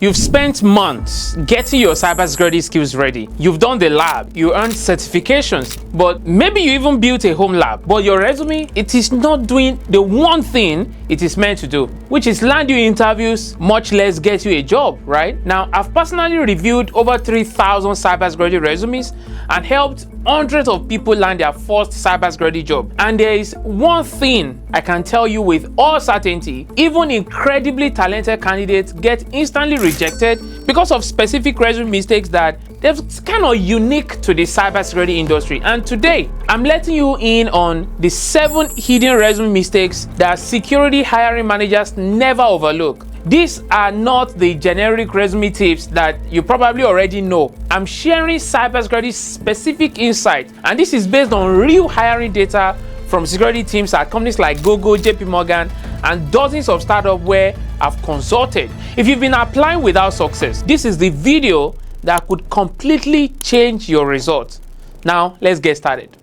You've spent months getting your cybersecurity skills ready. You've done the lab, you earned certifications, but maybe you even built a home lab. But your resume, it is not doing the one thing it is meant to do, which is land you interviews, much less get you a job, right? Now, I've personally reviewed over 3,000 cybersecurity resumes and helped hundreds of people land their first cybersecurity job. And there is one thing I can tell you with all certainty: even incredibly talented candidates get instantly rejected because of specific resume mistakes that they're kind of unique to the cybersecurity industry. And today, I'm letting you in on the 7 hidden resume mistakes that security hiring managers never overlook. These are not the generic resume tips that you probably already know. I'm sharing cybersecurity specific insight, and this is based on real hiring data from security teams at companies like Google, JP Morgan, and dozens of startups where I've consulted. If you've been applying without success, this is the video that could completely change your results. Now, let's get started.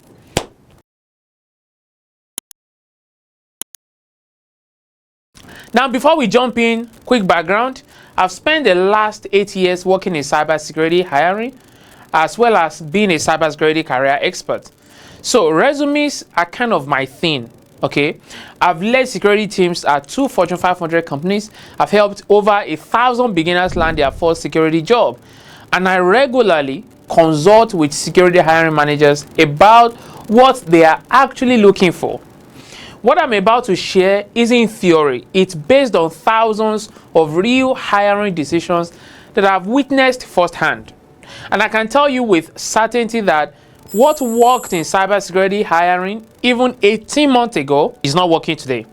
Now, before we jump in, quick background. I've spent the last 8 years working in cybersecurity hiring, as well as being a cybersecurity career expert. So resumes are kind of my thing, okay? I've led security teams at 2 Fortune 500 companies. I've helped over 1,000 beginners land their first security job. And I regularly consult with security hiring managers about what they are actually looking for. What I'm about to share isn't theory. It's based on thousands of real hiring decisions that I've witnessed firsthand. And I can tell you with certainty that what worked in cybersecurity hiring even 18 months ago is not working today.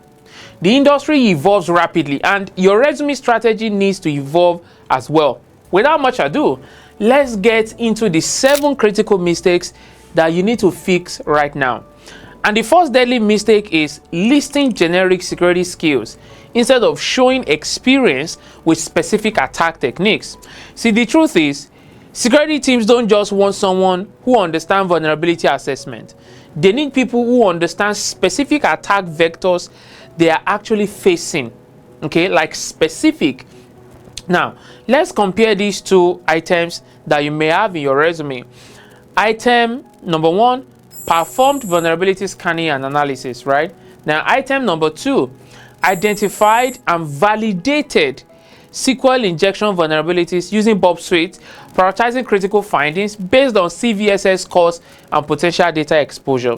The industry evolves rapidly, and your resume strategy needs to evolve as well. Without much ado, let's get into the 7 critical mistakes that you need to fix right now. And the first deadly mistake is listing generic security skills instead of showing experience with specific attack techniques. See, the truth is, security teams don't just want someone who understands vulnerability assessment. They need people who understand specific attack vectors they are actually facing, okay, like specific. Now, let's compare these 2 items that you may have in your resume. Item number 1, performed vulnerability scanning and analysis, right? Now, item number 2, identified and validated SQL injection vulnerabilities using Bob Suite, prioritizing critical findings based on CVSS scores and potential data exposure.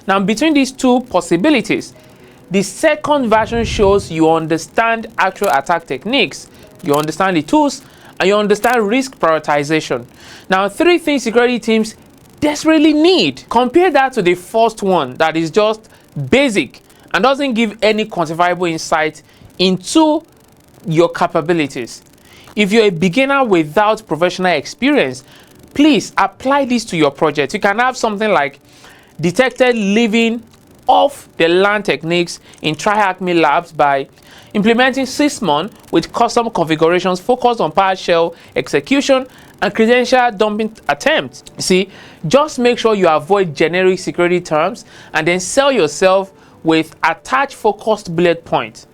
Now, between these 2 possibilities, the second version shows you understand actual attack techniques, you understand the tools, and you understand risk prioritization. Now, 3 things security teams desperately need. Compare that to the first one that is just basic and doesn't give any quantifiable insight into your capabilities. If you're a beginner without professional experience, please apply this to your project. You can have something like detected living off the land techniques in TryHackMe labs by implementing Sysmon with custom configurations focused on PowerShell execution and credential dumping attempts. See, just make sure you avoid generic security terms and then sell yourself with attached focused bullet points.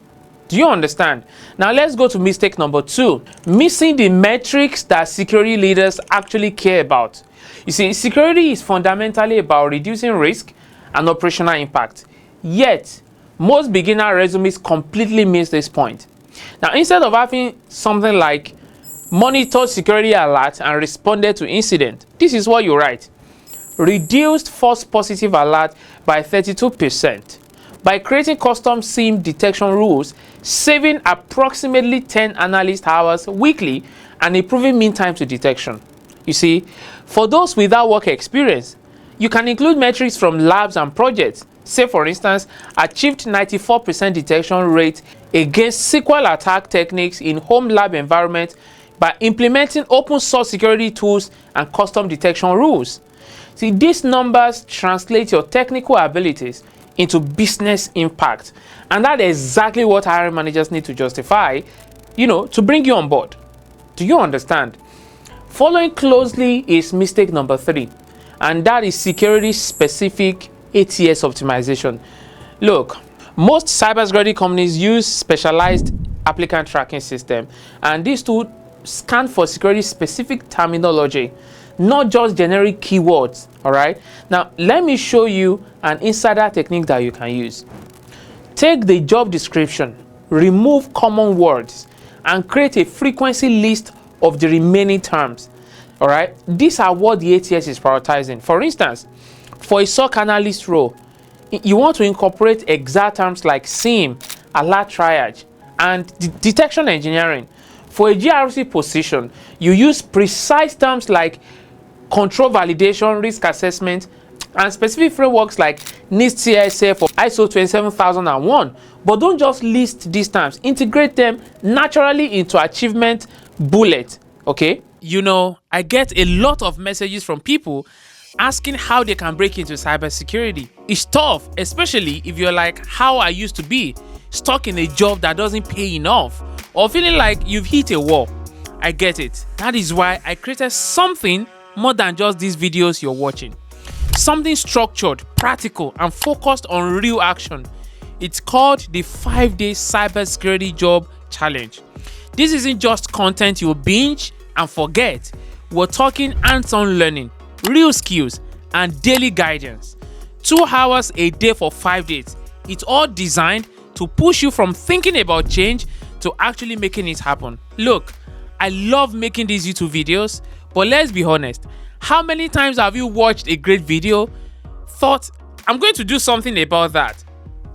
Do you understand? Now let's go to mistake number 2, missing the metrics that security leaders actually care about. You see, security is fundamentally about reducing risk and operational impact. Yet, most beginner resumes completely miss this point. Now, instead of having something like monitored security alert and responded to incident, this is what you write: reduced false positive alert by 32% by creating custom SIEM detection rules, saving approximately 10 analyst hours weekly and improving mean time to detection. You see, for those without work experience, you can include metrics from labs and projects. Say, for instance, achieved 94% detection rate against SQL attack techniques in home lab environment by implementing open source security tools and custom detection rules. See, these numbers translate your technical abilities into business impact, and that is exactly what hiring managers need to justify, to bring you on board. Do you understand? Following closely is mistake number 3, and that is security specific ATS optimization. Look, most cybersecurity companies use specialized applicant tracking system, and these tools scan for security specific terminology, not just generic keywords. All right, now let me show you an insider technique that you can use. Take the job description, remove common words, and create a frequency list of the remaining terms. All right, these are what the ATS is prioritizing. For instance, for a SOC analyst role, you want to incorporate exact terms like SIEM, alert triage, and detection engineering. For a GRC position, you use precise terms like control validation, risk assessment, and specific frameworks like NIST CSA for ISO 27001. But don't just list these terms, integrate them naturally into achievement bullet. Okay, you know, I get a lot of messages from people asking how they can break into cybersecurity. It's tough, especially if you're like how I used to be, stuck in a job that doesn't pay enough, or feeling like you've hit a wall. I get it. That is why I created something more than just these videos you're watching. Something structured, practical, and focused on real action. It's called the 5-day cybersecurity job challenge. This isn't just content you'll binge and forget. We're talking hands-on learning, real skills, and daily guidance. 2 hours a day for 5 days. It's all designed to push you from thinking about change to actually making it happen. Look, I love making these YouTube videos, but let's be honest, how many times have you watched a great video, thought, I'm going to do something about that,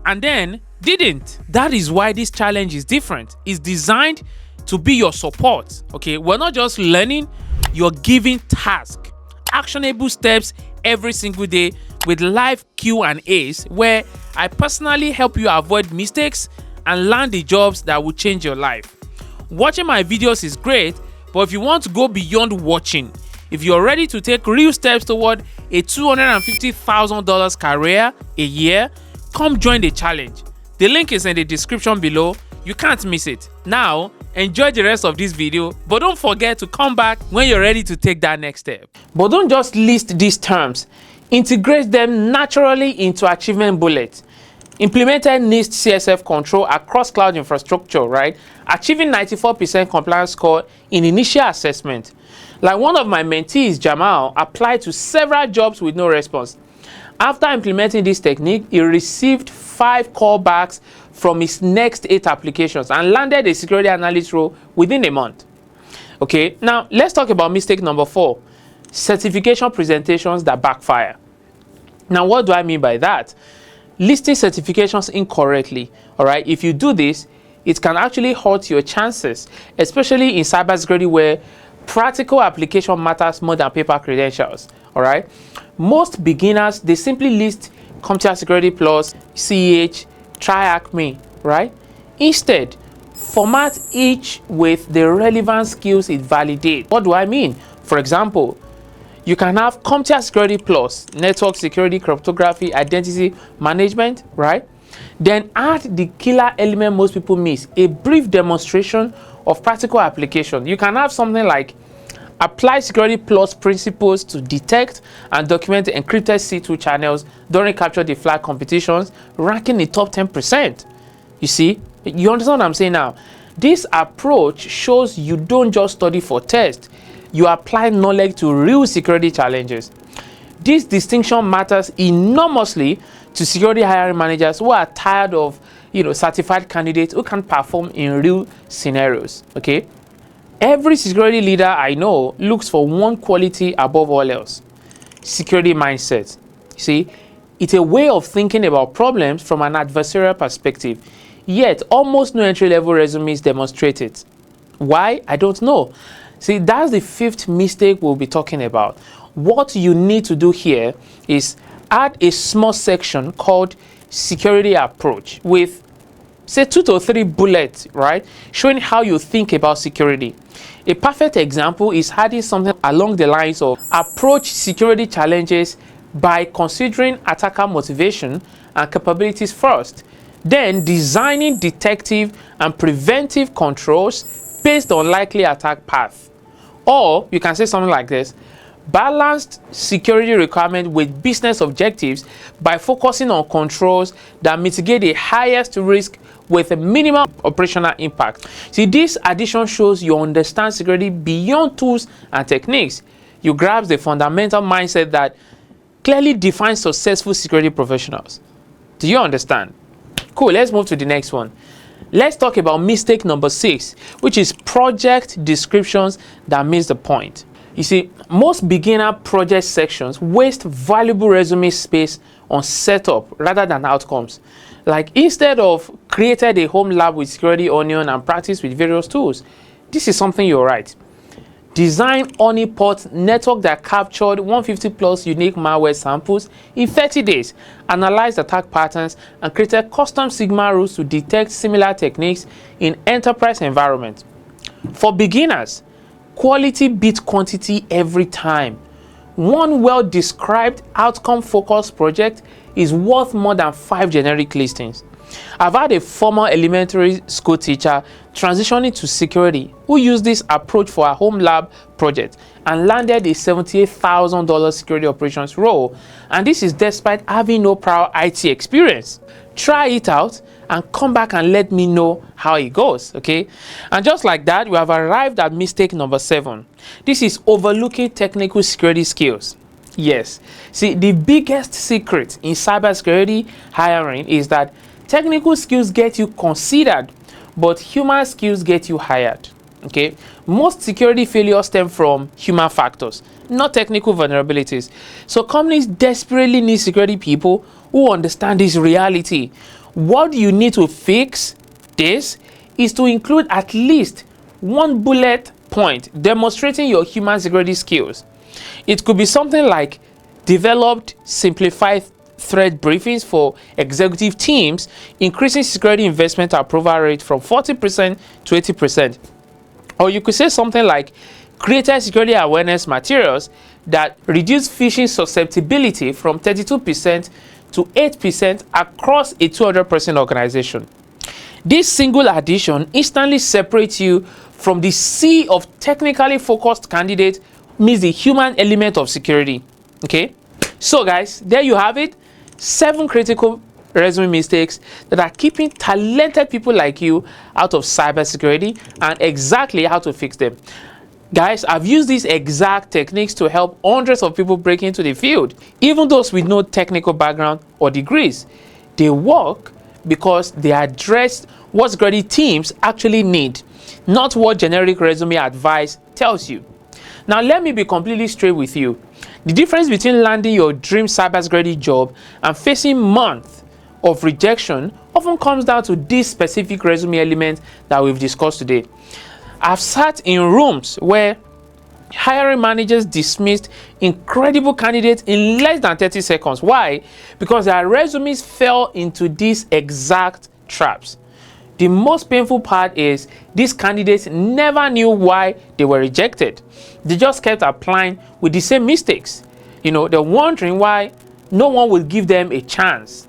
and then didn't? That is why this challenge is different. It's designed to be your support. Okay, we're not just learning, you're giving tasks, actionable steps every single day with live Q&As where I personally help you avoid mistakes and land the jobs that will change your life. Watching my videos is great, but if you want to go beyond watching, if you're ready to take real steps toward a $250,000 career a year, come join the challenge. The link is in the description below. You can't miss it. Now, enjoy the rest of this video, but don't forget to come back when you're ready to take that next step. But don't just list these terms. Integrate them naturally into achievement bullets. Implemented NIST CSF control across cloud infrastructure, right? Achieving 94% compliance score in initial assessment. Like one of my mentees, Jamal, applied to several jobs with no response. After implementing this technique, he received 5 callbacks from his next 8 applications and landed a security analyst role within a month. Okay, now let's talk about mistake number 4, certification presentations that backfire. Now, what do I mean by that? Listing certifications incorrectly. All right, if you do this, it can actually hurt your chances, especially in cybersecurity where practical application matters more than paper credentials. All right, most beginners, they simply list Computer Security Plus, CEH, Try Acme, right? Instead, format each with the relevant skills it validates. What do I mean? For example, you can have Computer Security Plus, network security, cryptography, identity management, right? Then add the killer element most people miss, a brief demonstration of practical application. You can have something like apply Security Plus principles to detect and document encrypted C2 channels during capture the flag competitions, ranking the top 10%. You see, you understand what I'm saying now? This approach shows you don't just study for tests, you apply knowledge to real security challenges. This distinction matters enormously to security hiring managers who are tired of, certified candidates who can perform in real scenarios. Okay. Every security leader I know looks for one quality above all else: security mindset. See, it's a way of thinking about problems from an adversarial perspective, yet almost no entry-level resumes demonstrate it. Why? I don't know. See, that's the 5th mistake we'll be talking about. What you need to do here is add a small section called security approach with, say, 2 to 3 bullets, right? Showing how you think about security. A perfect example is adding something along the lines of approach security challenges by considering attacker motivation and capabilities first, then designing detective and preventive controls based on likely attack path. Or you can say something like this: balanced security requirement with business objectives by focusing on controls that mitigate the highest risk with a minimal operational impact. See, this addition shows you understand security beyond tools and techniques. You grasp the fundamental mindset that clearly defines successful security professionals. Do you understand? Cool, let's move to the next one. Let's talk about mistake number 6, which is project descriptions that miss the point. You see, most beginner project sections waste valuable resume space on setup rather than outcomes. Like, instead of created a home lab with security onion and practice with various tools, this is something you'll write. Design honeypot network that captured 150 plus unique malware samples in 30 days, analyzed attack patterns, and created custom Sigma rules to detect similar techniques in enterprise environment. For beginners, quality beats quantity every time. One well-described outcome-focused project is worth more than 5 generic listings. I've had a former elementary school teacher transitioning to security who used this approach for a home lab project and landed a $78,000 security operations role, and this is despite having no prior IT experience. Try it out and come back and let me know how it goes, okay? And just like that, we have arrived at mistake number 7. This is overlooking technical security skills. Yes, see, the biggest secret in cybersecurity hiring is that technical skills get you considered, but human skills get you hired. Okay, most security failures stem from human factors, not technical vulnerabilities. So companies desperately need security people who understand this reality. What you need to fix this is to include at least one bullet point demonstrating your human security skills. It could be something like developed simplified threat briefings for executive teams, increasing security investment approval rate from 40% to 80%. Or you could say something like created security awareness materials that reduce phishing susceptibility from 32% to 8% across a 200-person organization. This single addition instantly separates you from the sea of technically focused candidates, means the human element of security. Okay, so guys, there you have it. 7 critical resume mistakes that are keeping talented people like you out of cybersecurity, and exactly how to fix them. Guys, I've used these exact techniques to help hundreds of people break into the field, even those with no technical background or degrees. They work because they address what security teams actually need, not what generic resume advice tells you. Now, let me be completely straight with you. The difference between landing your dream cybersecurity job and facing months of rejection often comes down to this specific resume element that we've discussed today. I've sat in rooms where hiring managers dismissed incredible candidates in less than 30 seconds. Why? Because their resumes fell into these exact traps. The most painful part is these candidates never knew why they were rejected. They just kept applying with the same mistakes. You know, they're wondering why no one will give them a chance.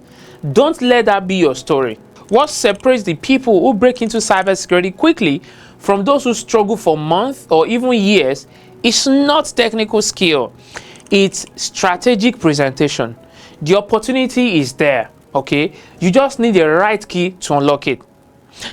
Don't let that be your story. What separates the people who break into cybersecurity quickly from those who struggle for months or even years is not technical skill. It's strategic presentation. The opportunity is there, okay? You just need the right key to unlock it.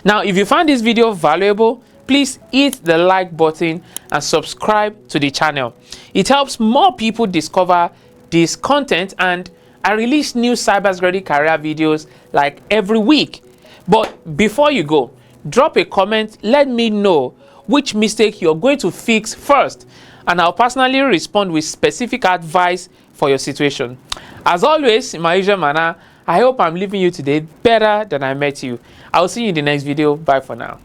Now, if you found this video valuable, please hit the like button and subscribe to the channel. It helps more people discover this content, and I release new cybersecurity career videos like every week. But before you go, drop a comment, let me know which mistake you're going to fix first, and I'll personally respond with specific advice for your situation. As always, in my usual manner, I hope I'm leaving you today better than I met you. I'll see you in the next video. Bye for now.